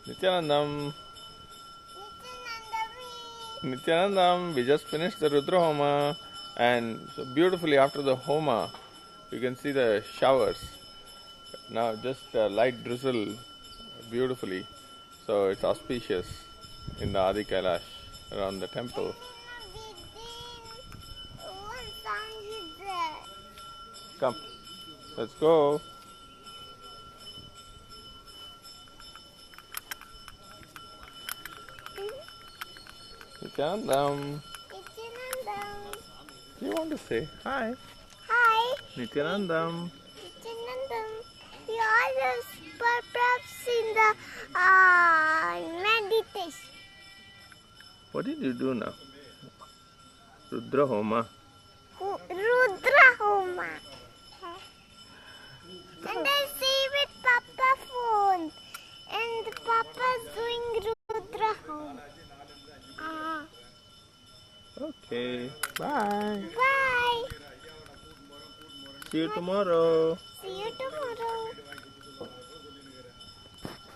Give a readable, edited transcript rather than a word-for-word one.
Nityanandam. Nityanandam, we just finished the Rudra Homa, and so beautifully after the Homa, you can see the showers. Now just light drizzle beautifully, so it's auspicious in the Adi Kailash around the temple. Come, let's go. Nityanandam. Do you want to say hi? Hi. Nityanandam. Nityanandam. We are perhaps in the meditation. What did you do now? Rudra Homa. Rudra Homa. And I see with Papa phone. And Papa's doing Rudra Homa. Okay. Bye. Bye. See you tomorrow. See you tomorrow.